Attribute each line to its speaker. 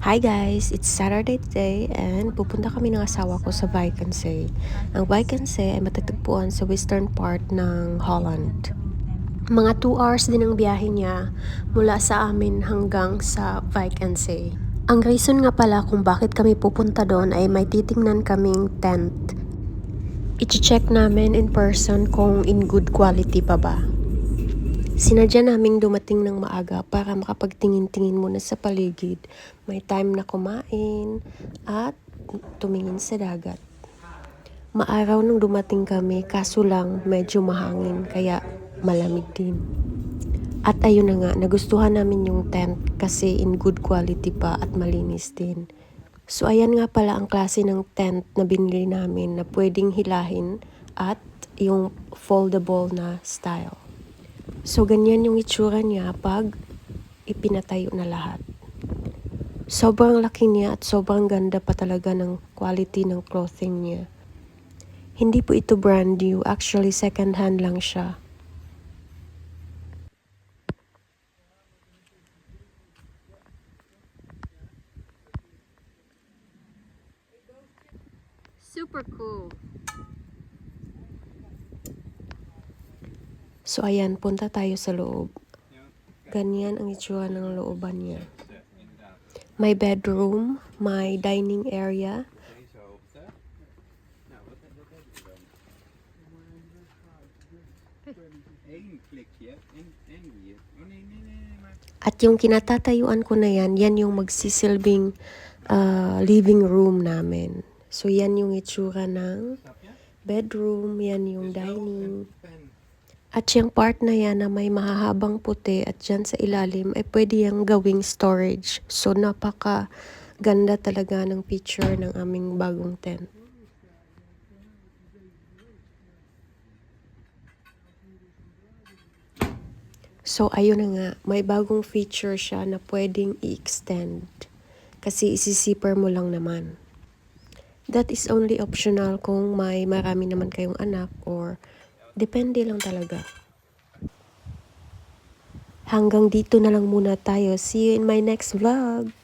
Speaker 1: Hi guys! It's Saturday today and pupunta kami ng asawa ko sa Vikensee. Ang Vikensee ay matatagpuan sa western part ng Holland. Mga 2 hours din ang biyahe niya mula sa amin hanggang sa Vikensee. Ang reason nga pala kung bakit kami pupunta doon ay may titingnan kaming tent. I-check namin in person kung in good quality pa ba. Sinadya naming dumating ng maaga para makapagtingin-tingin muna sa paligid. May time na kumain at tumingin sa dagat. Maaraw nung dumating kami, kaso lang medyo mahangin kaya malamig din. At ayun na nga, nagustuhan namin yung tent kasi in good quality pa at malinis din. So ayan nga pala ang klase ng tent na binili namin na pwedeng hilahin at yung foldable na style. So, ganyan yung itsura niya pag ipinatayo na lahat. Sobrang laki niya at sobrang ganda pa talaga ng quality ng clothing niya. Hindi po ito brand new, actually second hand lang siya.
Speaker 2: Super cool.
Speaker 1: So, ayan, punta tayo sa loob. Ganyan ang itsura ng looban niya. May bedroom, may dining area, at yung kinatatayuan ko na yan yung magsisilbing living room namin. So, yan yung itsura ng bedroom, yan yung dining. At yung part na yan na may mahahabang puti at dyan sa ilalim ay pwede yung gawing storage. So, napaka ganda talaga ng picture ng aming bagong tent. So, ayun na nga, may bagong feature siya na pwedeng i-extend. Kasi isi-zipper mo lang naman. That is only optional kung may marami naman kayong anak or depende lang talaga. Hanggang dito na lang muna tayo. See you in my next vlog!